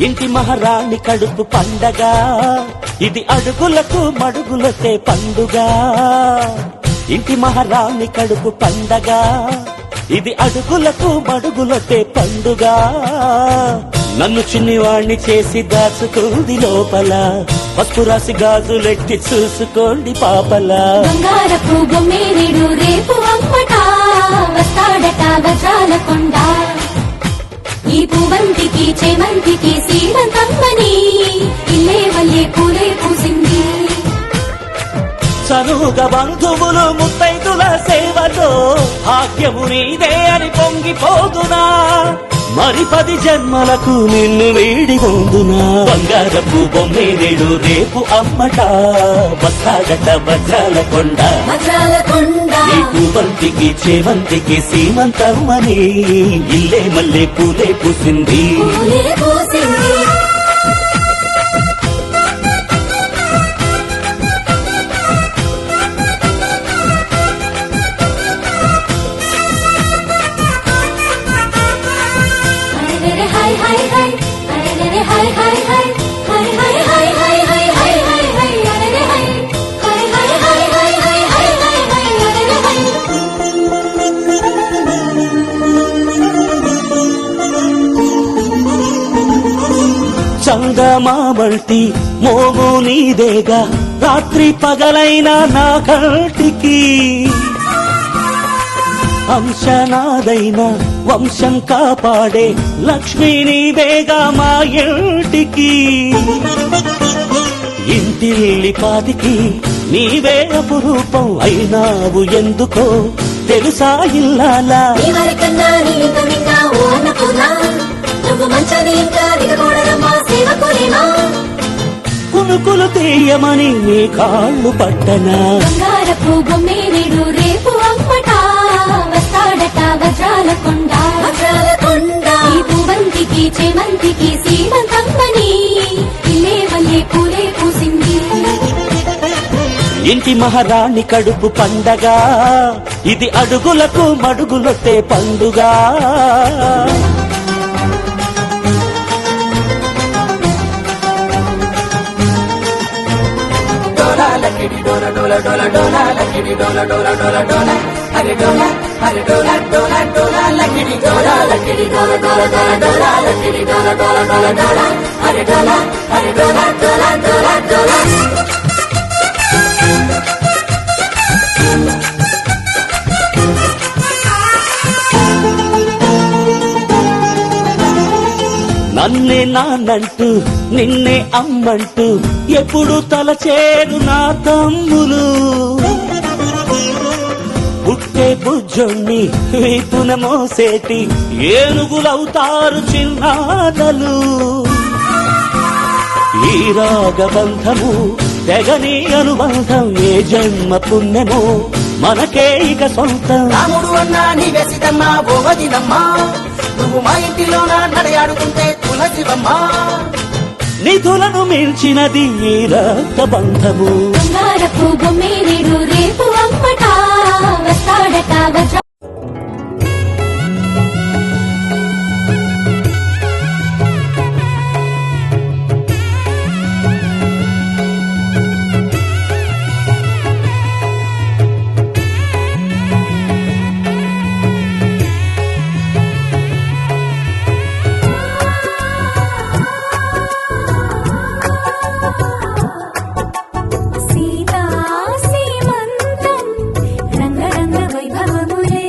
ఇంటి మహారాణి కడుపు పండగ, ఇది అడుగులకు మడుగులకే పండుగ. ఇంటి మహారాణి కడుపు పండగ, ఇది అడుగులకు మడుగులకే పండుగ. నన్ను చిన్నివాణ్ణి చేసి దాచుకుంది లోపల, పసుపు రాసి గాజులెట్టి చూసుకోండి పాపల. బంగారపు బొమ్మేనిడు రేపు అమ్మట వస్తాడట వజ్రాల కొండ. ఈ పువ్వంతికి చేమంతికి సీమంతమ్మని ఇల్లే వల్లే పూలే పూసింది. చనువుగా బంధువులు ముత్తైదుల సేవలో భాగ్యము నీదే అని పొంగిపోదునా, మరి 10 జన్మలకు నిన్ను వీడి పోదునా. బంగారపు బొమ్మేనేడు రేపు అమ్మట వస్తాడట వజ్రాల కొండ. ఈ పువ్వంతికి చేమంతికి సీమంతమ్మని ఇల్లే మల్లె పూలే పూసింది. చందమామంటి మోము నీదేగా రాత్రి పగలైన నా కంటికి అంశనాదైన వంశం కాపాడే లక్ష్మీ నీవేగా మా ఇంటికి ఇంటిల్లి పాదికి నీవే అపురూపం అయినావు ఎందుకో తెలుసా ఇల్లాలా ఎవరికన్నా నీ ఇంత విన్నావు అన్నపూర్ణ నువ్వు మంచని ఇంకా దిగకూడదమ్మా సేవకులేనా కునుకులు తీయమని నీ కాళ్ళు పట్టనా బంగారపు బొమ్మే నేడు రేపు అమ్మట వస్తాడట వజ్రాల కొండ ఈ పువ్వంతికి చేమంతికి సీమంతమ్మని ఇల్లే వల్లే పూలే పూసింది ఇంటి మహారాణి కడుపు పండగ ఇది అడుగులకు మడుగులొట్టే పండుగ నన్నే నాన్నంటూ నిన్నే అమ్మంటూ ఎప్పుడు తలచేరు నా తమ్ములు పుట్టే బుజ్జొన్ని వీపున మోసేటి ఏనుగులవుతారు చిన్నానలు ఈ రాగబంధము తెగని అనుబంధం ఏ జన్మ పుణ్యమో మనకే ఇక సొంతం రాముడు అన్నా నీవే సీతమ్మా ఓ వదినమ్మా నువ్వు మా ఇంటిలోన నడయాడుతుంటే తులసివమ్మా నిధులను మించినది ఈ రక్తబంధము బంగారపు బొమ్మే నేడు రేపు అమ్మట వస్తాడట వజ్ర సీతా సీమంతం రంగరంగ వైభవములే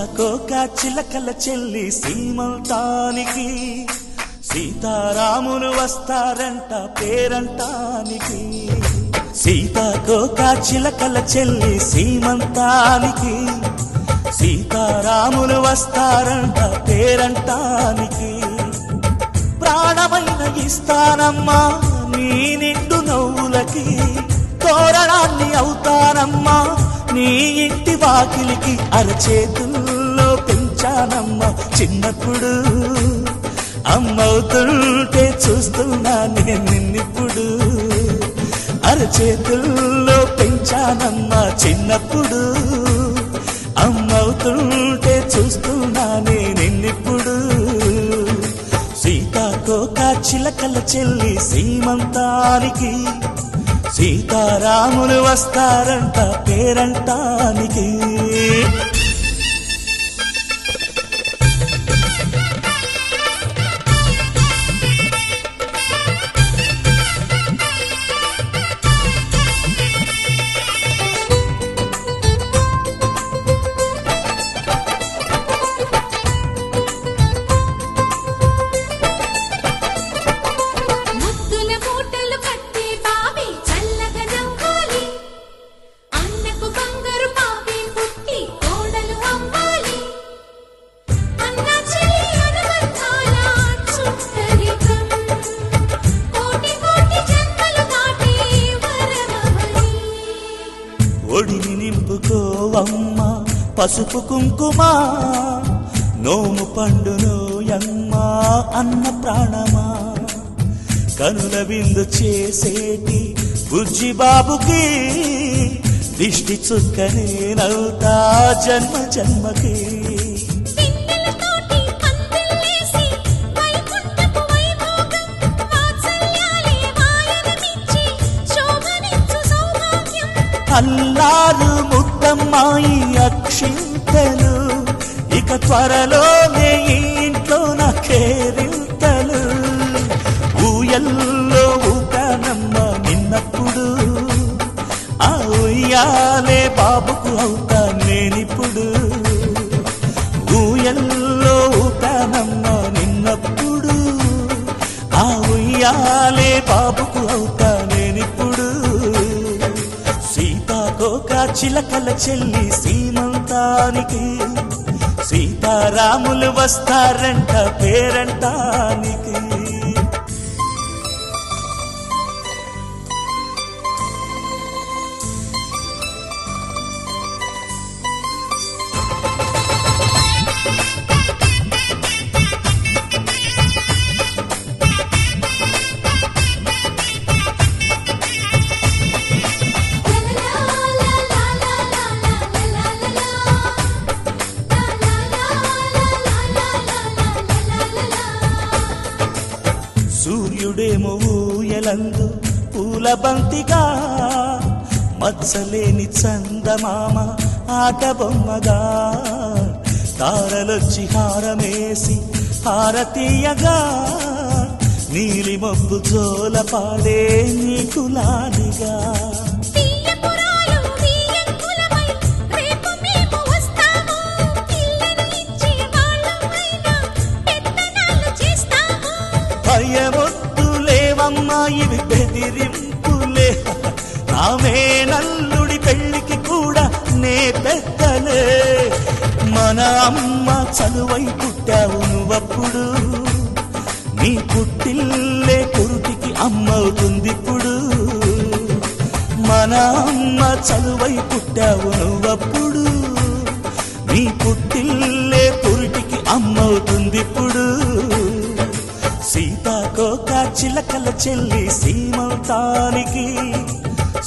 సీతాకోక చిలకల చెల్లి సీమంతానికి సీతారాములు వస్తారంట పేరంటానికి సీతాకోక చిలకల చెల్లి సీమంతానికి సీతారాములు వస్తారంట పేరంటానికి ప్రాణమైన ఇస్తానమ్మా నీ నిండు నవ్వులకి తోరణాన్ని అవుతానమ్మా నీ ఇంటి వాకిలికి అరచేతుల్లో పెంచానమ్మా చిన్నప్పుడు అమ్మవుతుంటే చూస్తున్నా నేను నిన్నిప్పుడు అరచేతుల్లో పెంచానమ్మా చిన్నప్పుడు అమ్మవుతుంటే చూస్తున్నా నేను నిన్నిప్పుడు సీతాకోక చిలకల చెల్లి సీమంతానికి సీతారాములు వస్తారంట పేరంటానికి ముద్దుల మూటలు కట్టి బావి చల్లగా నవ్వాలి అన్నకు బంగారు పాపి పుట్టి కోడలు అవ్వాలి అన్న చెల్లి అనుబంధాల చుట్టరికం కోటి కోటి జన్మలు దాటి వరమవని ఒడిని నింపుకోవమ్మ పసుపు కుంకుమ నోము పండునోయమ్మా అన్న ప్రాణమా కనుల విందు చేసేటి బుజ్జి బాబుకి దిష్టి చుక్కనేనవుతా జన్మ జన్మకి పిన్నెలతోటి పందిళ్ళేసి వైకుంఠపు వైభోగం వాత్సల్యాలే వాయనమిచ్చి శోభనిచ్చు సౌభాగ్యం అల్లారు ముద్దమ్మాయి అక్షింతలు ఇక త్వరలోనే ఈ ఇంట్లో నా కేరింతలు ఊయల్లో ఊకానమ్మ నిన్నప్పుడు ఆ ఉయ్యాలే బాబుకు అవుతా నేనిప్పుడు ఊయల్లో ఊకానమ్మ నిన్నప్పుడు ఆ ఉయ్యాలే బాబుకు అవుతా నేనిప్పుడు సీతాకోక చిలకల చెల్లి సీమంతానికి సీతారాములు వస్తారంట పేరంటానికి సూర్యుడేమో ఊయలందు పూల బంతిగా మచ్చలేని చందమామ ఆట బొమ్మగా తారలొచ్చి హారమేసి హారతీయగా నీలి మబ్బు జోల పాడే నీకులాలిగా తీయపురాలు తీయంకులమై రేపు మేము వస్తాము పిల్లను ఇచ్చి వాళ్ళమైనా పెత్తనాలు చేస్తాము భయమొద్దులేవమ్మా ఇవి బెదిరింపులే నామే నల్లుడి పెళ్లికి కూడా నే పెద్దలే మన అమ్మ చలువై పుట్టావు నువ్వప్పుడు నీ పుట్టిల్లే పురుటికి అమ్మవుతుందిప్పుడు మన అమ్మ చలువై పుట్టావు నువ్వప్పుడు నీ పుట్టిల్లే పురుటికి అమ్మవుతుందిప్పుడు సీతాకోక చిలకల చెల్లి సీమంతానికి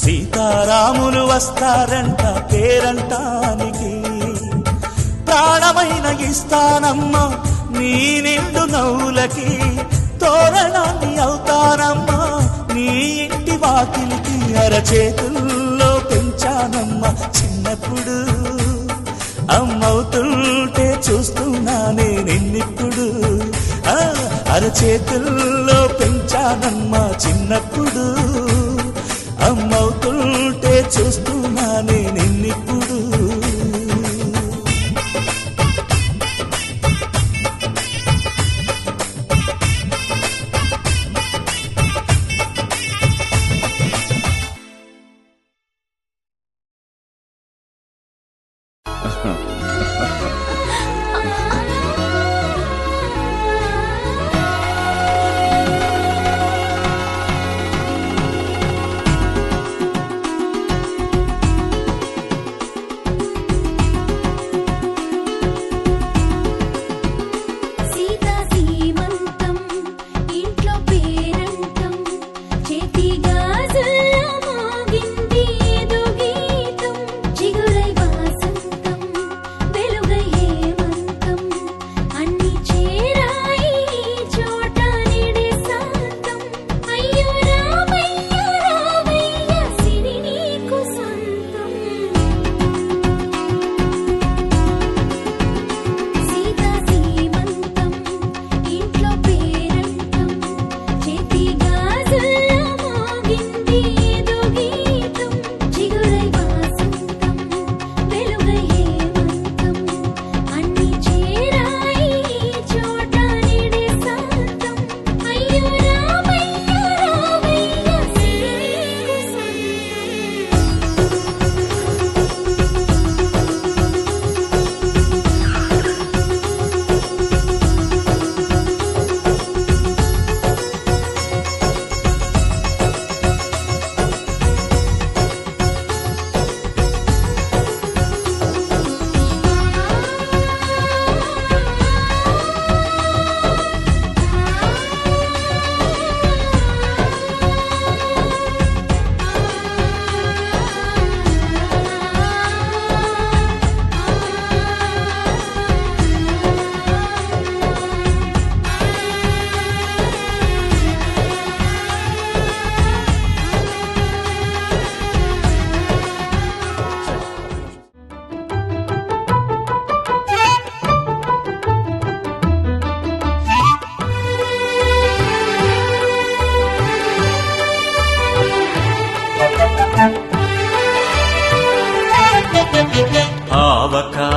సీతారాములు వస్తారంట పేరంటానికి ప్రాణమైన ఇస్తానమ్మా నీ నిండు నవ్వులకి తోరణాన్ని అవుతానమ్మా నీ ఇంటి వాకిలికి అరచేతుల్లో పెంచానమ్మా చిన్నప్పుడు అమ్మవుతుంటే చూస్తున్నానే నిన్నిప్పుడు అరచేతుల్లో పెంచానమ్మా చిన్నప్పుడు అమ్మవుతుంటే చూస్తున్నానే నిన్నిప్పుడు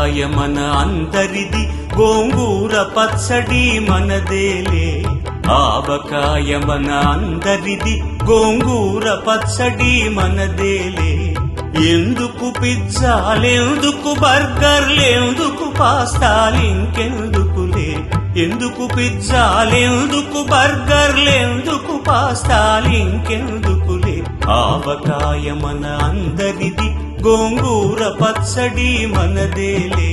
ఆవకాయ మన అందరిది గోంగూర పచ్చడి మనదేలే ఆవకాయ మన అందరిది గోంగూర పచ్చడి మనదేలే ఎందుకు పిజ్జాలెందుకు బర్గర్లెందుకు పాస్తాలింకెందుకులే ఎందుకు పిజ్జాలెందుకు బర్గర్లెందుకు పాస్తాలింకెందుకులే ఆవకాయ మన అందరిది గోంగూర పచ్చడి మనదేలే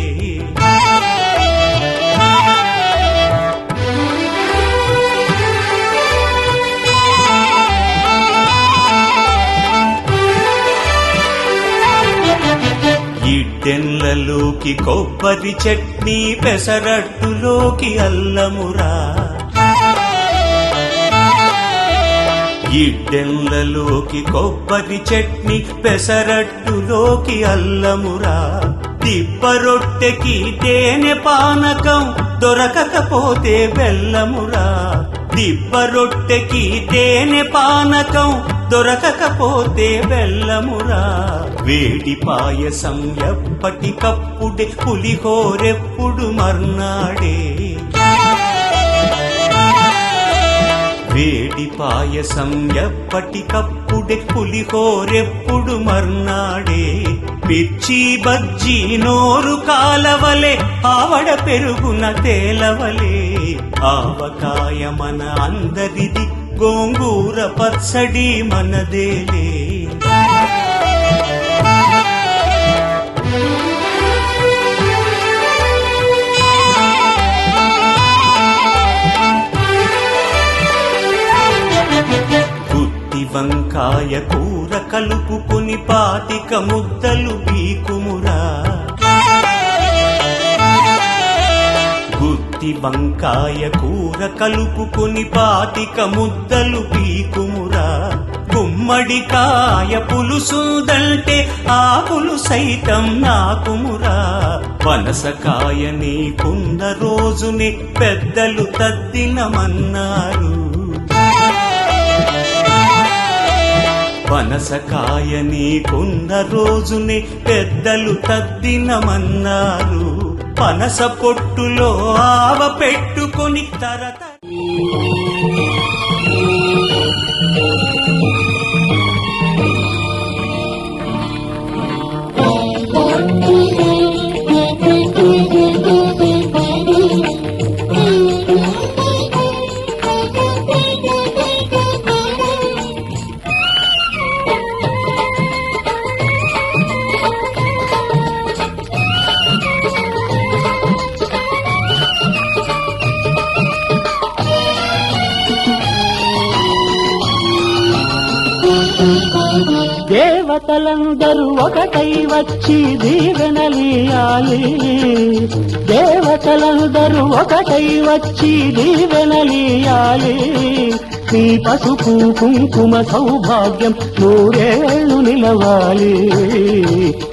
ఇడ్డెన్లలోకి కొబ్బరి చట్నీ పెసరట్టులోకి అల్లమురా ఇడ్డెన్లలోకి కొబ్బరి చట్నీ పెసరట్టులోకి అల్లమురా దిబ్బ రొట్టెకి తేనె పానకం దొరకకపోతే బెల్లమురా దిబ్బ రొట్టెకి తేనె పానకం దొరకకపోతే బెల్లమురా వేడి పాయసం ఎప్పటికప్పుడే పులిహోరెప్పుడు మర్నాడే వేడి పాయసం ఎప్పటికప్పుడే పులిహోరెప్పుడు మర్నాడే పిచ్చి బజ్జీ నోరు కాలవలే ఆవడ పెరుగున తేలవలే ఆవకాయ మన అందరిది గోంగూర పచ్చడి మనదేలే వంకాయ కూర కలుపుకొని పాతిక ముద్దలు పీకుమురా గుత్తి వంకాయ కూర కలుపుకొని పాతిక ముద్దలు పీకుమురా గుమ్మడికాయ పులుసుదంటే ఆకులు సైతం నాకుమురా పనసకాయ నీకున్న రోజునే పెద్దలు తద్దినమన్నారు పనసకాయ నీకున్న రోజునే పెద్దలు తద్దినమన్నారు పనస పొట్టులో ఆవ పెట్టుకొని తరత దేవతలందరూ ఒకటై వచ్చి దీవెనలియాలి దేవతలందరూ ఒకటై వచ్చి దీవెనలియాలి నీ పసుపు కుంకుమ సౌభాగ్యం నూరేళ్లు నిలవాలి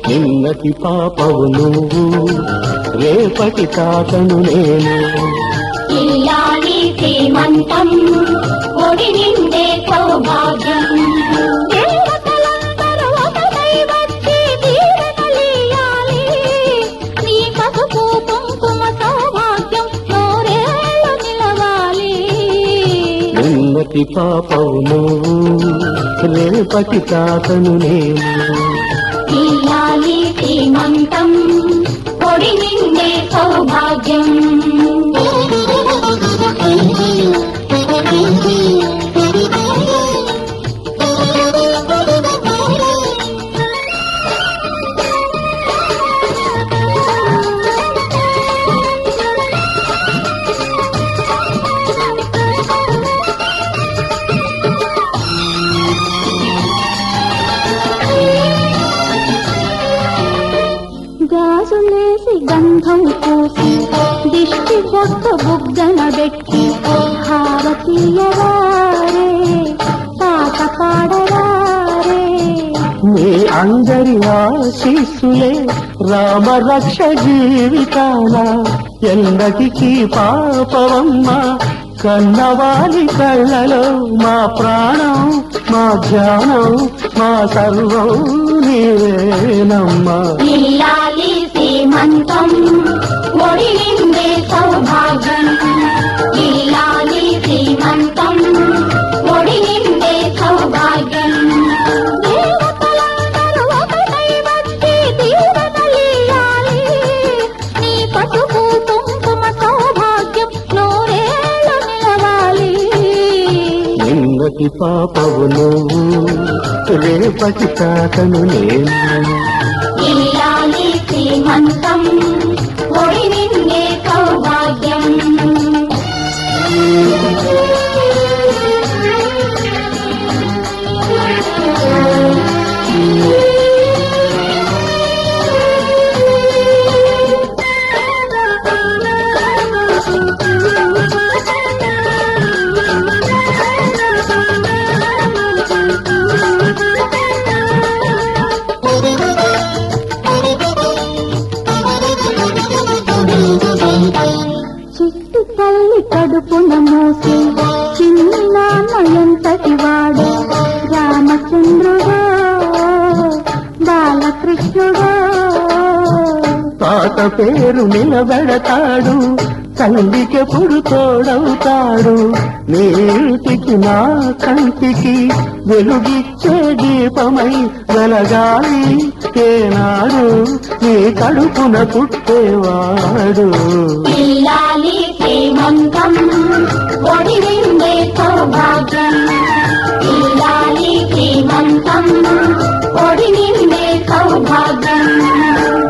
నిన్నటి పాపవు నువ్వు రేపటి తాతను నేను ఇల్లాలి శ్రీమంతం ఒడి నిండే సౌభాగ్యం దేవతలందరూ ఒకటై వచ్చి దీవెనలియాలి నీ పసుపు కుంకుమ సౌభాగ్యం నూరేళ్లు నిలవాలి నిన్నటి పాపవు నువ్వు రేపటి తాతను నేను ఇల్లాలి శ్రీమంతం ఒడి నిండే సౌభాగ్యం గాజులేసి గంధం పూసి దిష్టి బొట్టు బుగ్గన పెట్టి హారతీయవారే పాట పాడవారే మీ అందరి ఆశీస్సులే రామరక్ష జీవితాన ఎందటికీ పాపవమ్మ కన్నవాలి కళ్ళలో మా ప్రాణం మా ధ్యానం మా సర్వం నీవేనమ్మా. ఇల్లాలి సీమంతం ఒడి నిండే సౌభాగ్యం ఇల్లాలి సీమంతం ఒడి నిండే సౌభాగ్యం దేవతలందరూ ఒకటై వచ్చి దీవెనలియ్యాలి. నీ పసుపు కుంకుమ సౌభాగ్యం నూరేళ్ళు నిలవాలి. నిన్నటి పాపవు నువ్వు రేపటి తాతను నేను. ఇల్లాలి శ్రీమంతం ఒడి నిండే సౌభాగ్యం చిట్టి తల్లి కడుపున మోసి చిన్న నయంతటి వాడు రామచంద్రుడా బాలకృష్ణుడా. తాత పేరు నిలబెడతాడు తల్లికెప్పుడు తోడవుతాడు. నీటికి నా కంటికి వెలుగిచ్చే దీపమై వెలగాలి ఏనాడు నీ కడుపున పుట్టేవాడు. ఇల్లాలి శ్రీమంతం ఒడి నిండే సౌభాగ్యం ఇల్లాలి శ్రీమంతం ఒడి నిండే సౌభాగ్యం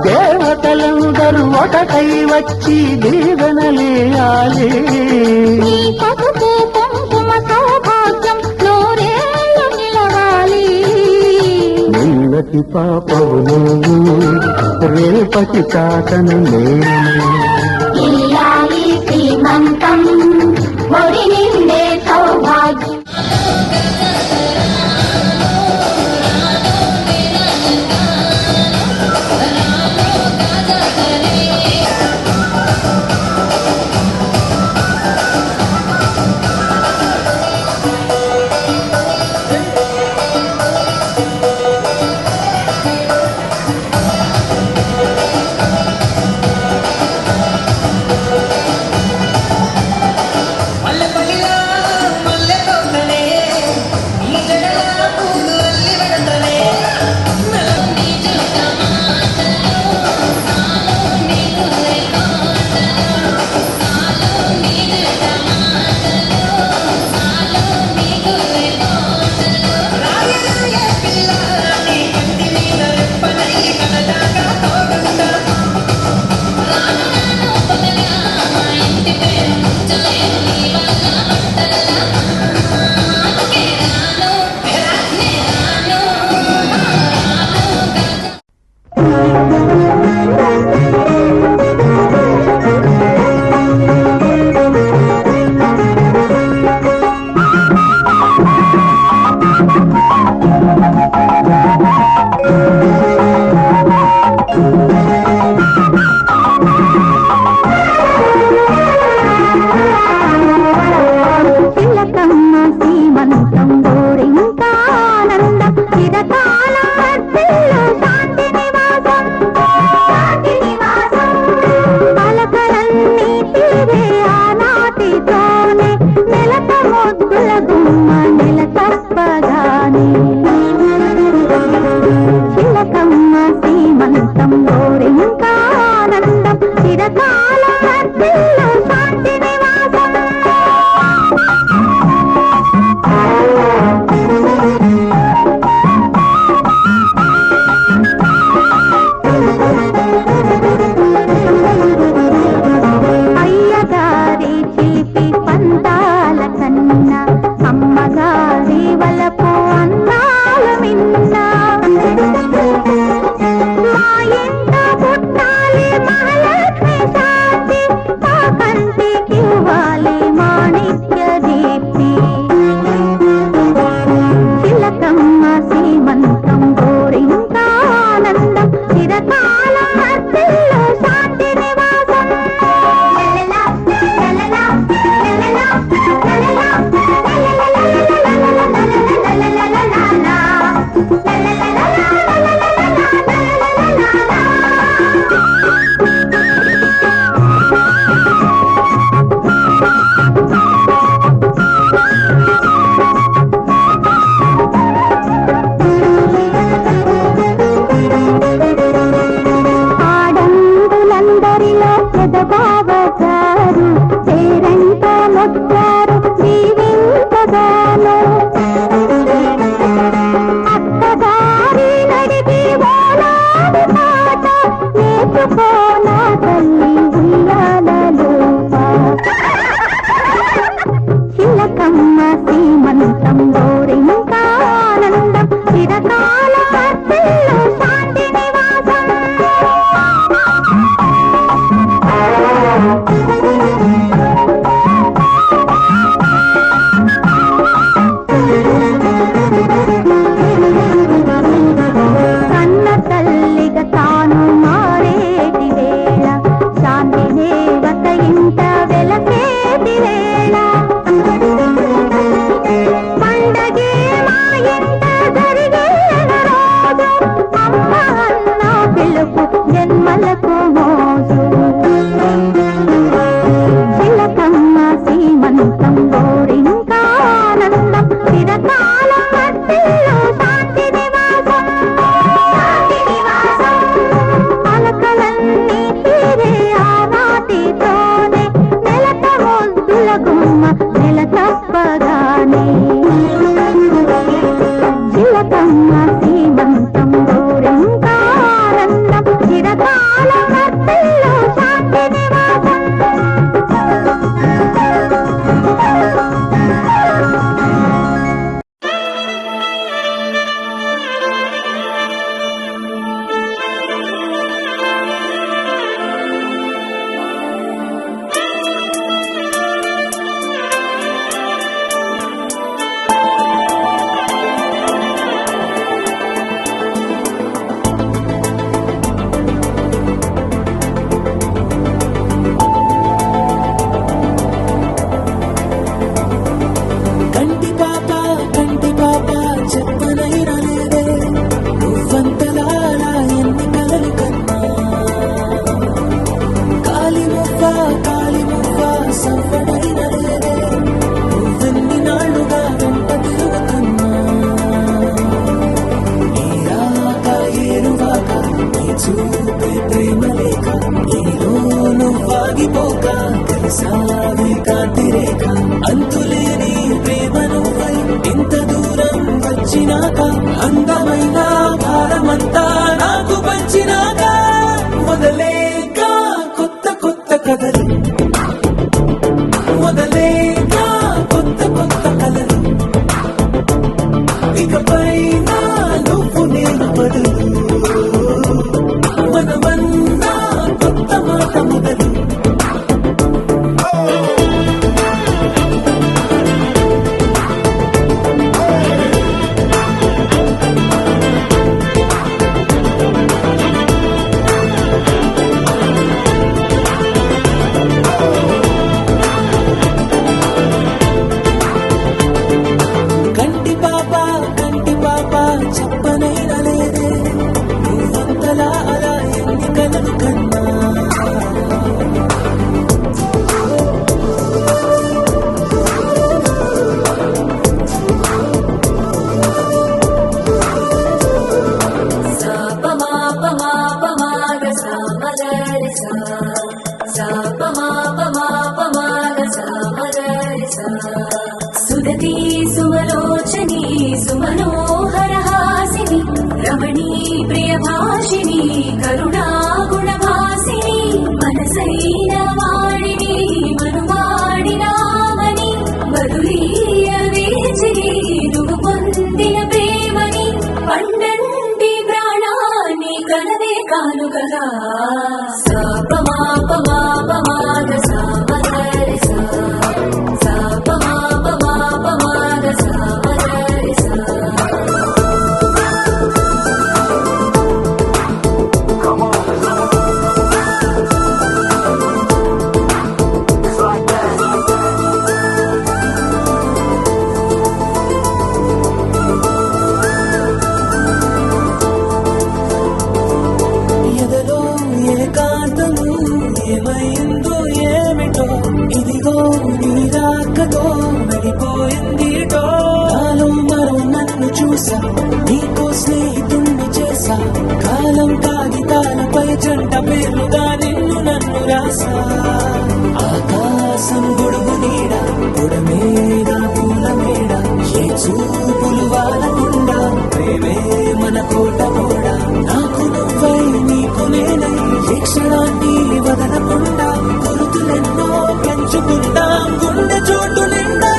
దేవతలందరూ ఒకటై వచ్చి దీవెనలేయాలి. నీ పసుపు కుంకుమ సౌభాగ్యం నూరేళ్ళు నిలవాలి. నిన్నటి పాపవు నువ్వు రేపటి తాతను నేను. ఇల్లాలి శ్రీమంతం ఒడి నిండే సౌభాగ్యం ఆడంగులందరిలో పెదబావగారు పేరంట మొక్కారు దీవించగాను అత్తగారి నడిగి ఓలాడి పాట నేర్చుకోనా తల్లి ఉయ్యాలలో చిలకమ్మ శ్రీమంతం గోరింకా ఆనందం చిరకాల భక్తుల్లో శాంతి నివాసం కన్న తల్లిగా తాను మారేటి వేళ శాంతి దేవత ఇంట వెలసేటి వేళ పండగే మా ఇంట జరిగే రోజు అమ్మ అన్న పిలుపు జన్మలకు మోసు చిలకమ్మ సీమంతం గోరింకా ఆనందం చిరకాలం భక్తిలో శాంతి నివాసం అలకలన్నీ తీరే ఆనాటితోనే నెలత ముద్దుల గుమ్మ నెల తప్పగానే చిలకమ్మ సీమంతం గోరింకా ఆనందం చిరకాలం భక్తిలో శాంతి నివాసం కంటి పాప చెప్పనైనా లేదే నువ్వంతలా ఎన్ని కలలు కన్నా కాలి మువ్వ సవ్వడైనా లేదే నువ్వెన్ని నాళ్ళుగా వెంట తిరుగుతున్నా ఏరాక ఏరువాక నీ చూపే ప్రేమ లేక నీలో నువ్వాగిపోక తెలిసావే కాంతి రేఖ అంతులేని ప్రేమ నువ్వై ఇంత దూరం వచ్చినాక అందమైన భారమంతా నాకు పంచినాక మొదలేక కొత్త కొత్త కథలు మొదలేక కొత్త కొత్త కలలు ఇకపై నువ్వు నేను బదులు మనమన్నా కొత్త మాట మొదలు కంటి పాప చెప్పనైనా లేదే నువ్వంతలా అలా ఎన్ని కలలు కన్నా సుదతి సుమలోచని సుమనోహర హాసిని రమణీ ప్రియభాషిని కరుణా గుణభాసిని మనసైన వాడిని మనువాడినామని బదులీయ వేచిని నువ్వు పొందిన ప్రేమని పండంటి ప్రాణాన్ని కలవే కానుకగా సాపమాపమాపమాగ సామగరి సాపమాపమాపమాగ సామగరి సా వేసా నీకో స్నేహితుణ్ణి చేసా కాలం కాగితాలపై జంట పేర్లుగా నిన్ను నన్ను రాసా ఆకాశం గొడుగు నీడ పొడమేడ పూల మేడ ఏ చూపులు వాలకుండా ప్రేమే మన కోట కూడా నాకు నువ్వై నీకు నేనై ఏ క్షణాన్ని వదలకుండా గుర్తులెన్నో పెంచుకుందాం గుండె చోటు నిండా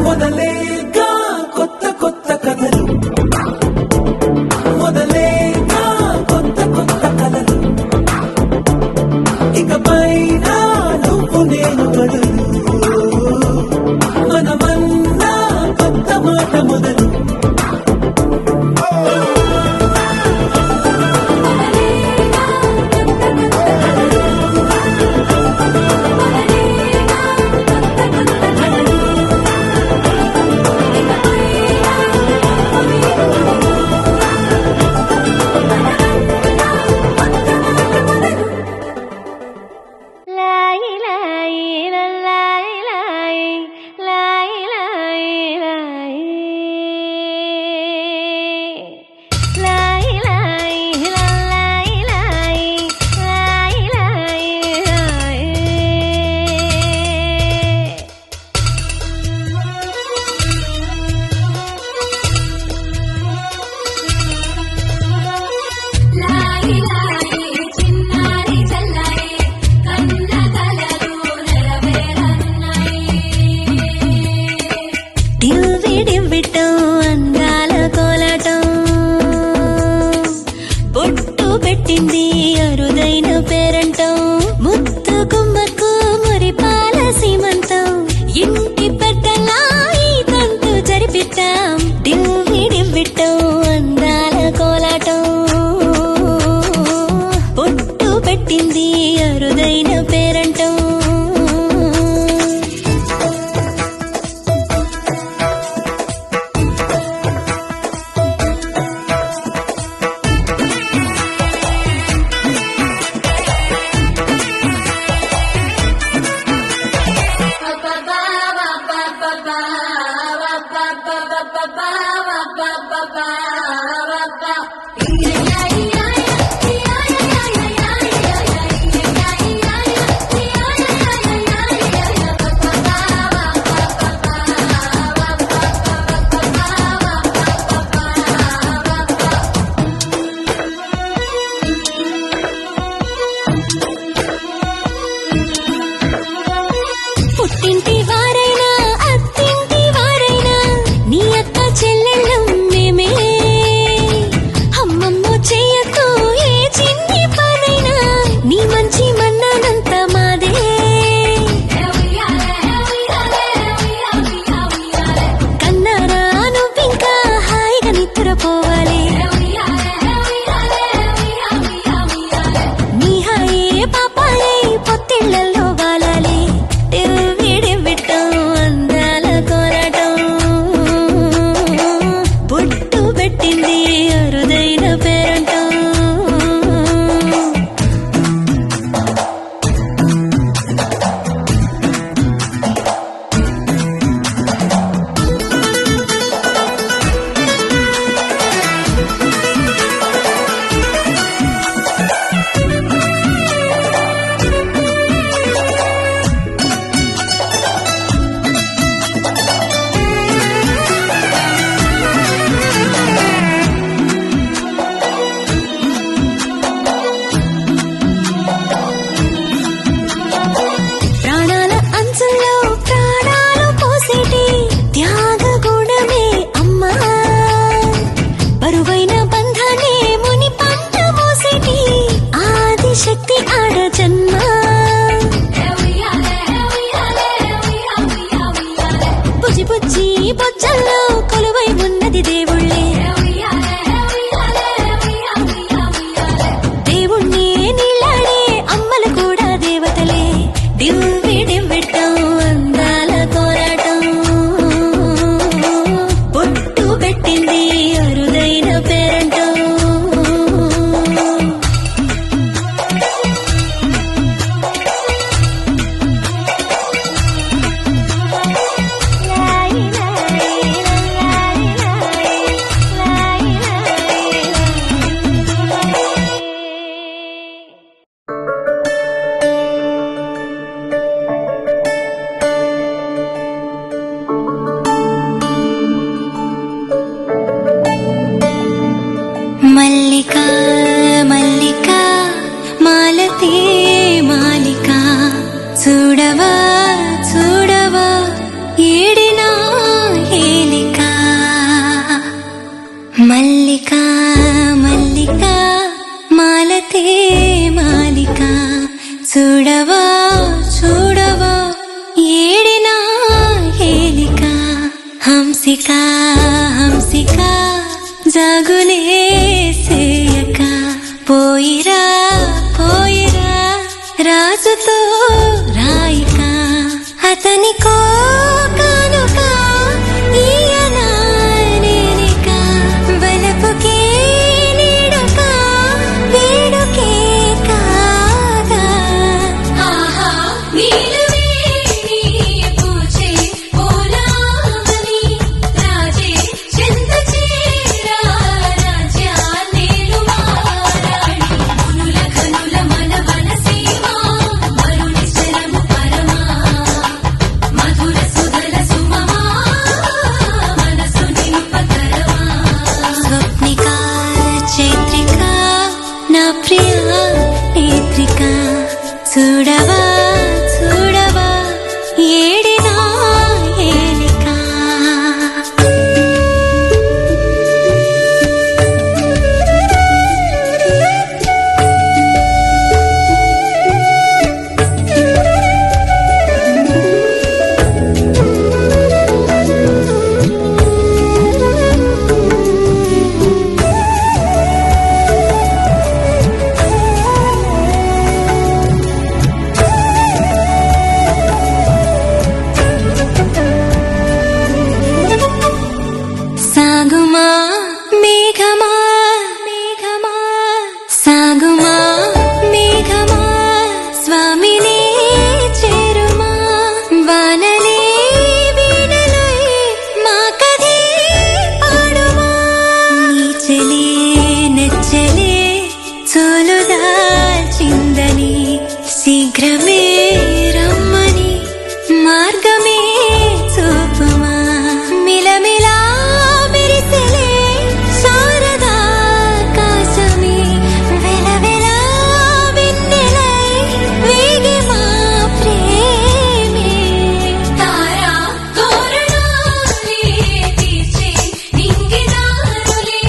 మొదలేగా కొత్త కొత్త కథలు మొదలేగా కొత్త కొత్త కథలు ఇకపై నువ్వు నేను బదులు మనమన్నా కొత్త మాట మొదలు లాయి లాయి లాయి లాయి లాయి లాయి లాయి లాయి లాయి లాయి లాయి లాయి లాయి లాయి లాయి చిన్నారి చల్లాయి కన్న కలలు నెరవేరనున్నాయి డివ్విడివ్విటం అందాల కోలాటం బొట్టు పెట్టింది అరుదైన పేరంటం ముత్తు గుమ్మకు మురిపాల సీమంతం ఇంటి పెద్దలా ఈ తంతు జరిపిద్దాం డివ్విడివ్విటం అందాల కోలాటం బొట్టు పెట్టింది అరుదైన పేరంటం పుట్టింటి వారైనా అత్తింటి వారైనా నీ అక్క చెల్లెళ్ళం మేమే అమ్మమ్మ చెయ్యకు ఏ చిన్ని పనైనా నీ మంచి మన్నానంత మాదే కన్నారా నువ్వింకా హాయిగా నిద్రపోవాలి నీ హాయే పాపాయే పొత్తిళ్లలో వాలాలి డివ్విడివ్విటం అందాల కోలాటం బొట్టు పెట్టింది అరుదైన పేరంటం మల్లిక మల్లిక మాలతే మాలిక చూడవా చూడవా ఏడినా ఏలిక మల్లిక మల్లిక మాలతే మాలిక చూడవా చూడవా ఏడినా ఏలిక హంసిక హంసిక జాగులే సేయక పోయిరా పోయిరా రాజుతో రాయిక అతనికో కానుక ఈయనా నేనిక వలపుకే నీడక వేడుకే కాగా ఆహా నీలవే నీ పూచే పోలామని రాజే చెంత చేరా రాజ్యాన్నేలు మారాడి మునుల కనుల మన వనసీమ మరుని శరము పరమా మధుర సుధల సుమమా మనసు నింపకరమా స్వప్నిక చైత్రిక నా ప్రియ నేత్రిక చూడవా చూడవా ఏడినా ఏలిక సాగుమా మేఘమా మేఘమా సాగుమా మేఘమా స్వామినే చేరుమా వానలే వీణలై మా కథే పాడుమా నీచలే నెచ్చలే చోలుదాల్చిందని శీఘ్రమే రమ్మని మార్గమే చూపుమా మిలమిలా మెరిసెలే శారదా కాశమే వెలవెలా వెన్నెలై వేగి మా ప్రేమే తారా తోరణాలే తీర్చే నింగిదారులే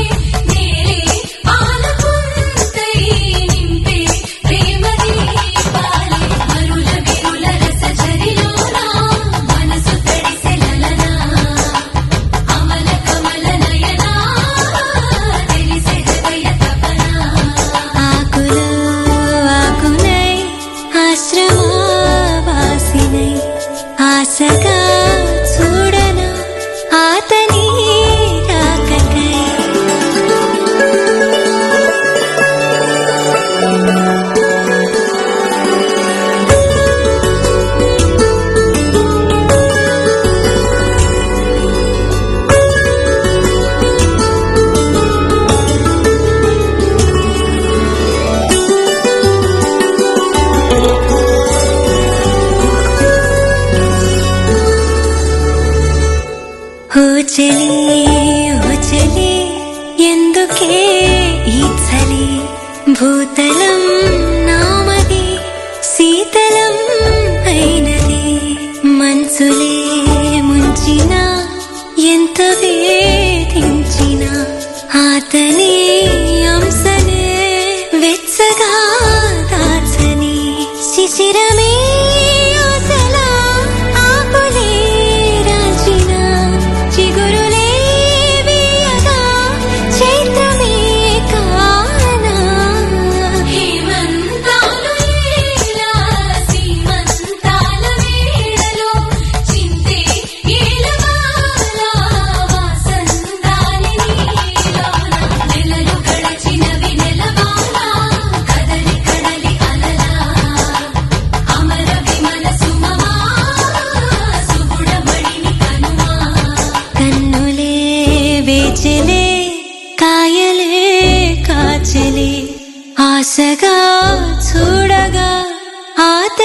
నేలే పాలపుంతై నింపే ప్రేమ దీపాలే మరుల విరుల రస చరిలోనా మనసు తడిసెలలనా అమల కమల నయనా తెలిసే హృదయ తపనా ఆకులు ఆకునై ఆశ్రమవాసినై ఆశగా చూడనా ఆతని రాకకై ఓ చలి ఎందుకే ఈ చలి భూతలం నామది శీతలం అయినది మనసులే ముంచిన ఎంత వేధించిన ఆతని అంశనే వెచ్చగా దాచని శిశిరమే ఆశలా ఆకులే రాల్చిన చిగురులే వీయగా చైత్రమే కానా హేమంతాలు లీలా సీమంతాల వేళలో చింతే ఏలవాల వాసంతాని నీలోన నెలలు గడచినవి నెలవాల కదలి కడలి అలలా అమర విమల సుమమా సుగుణమణిని కనుమా కన్నులే వేచెలే కాయలే కాచెలే ఆశగా చూడగా ఆత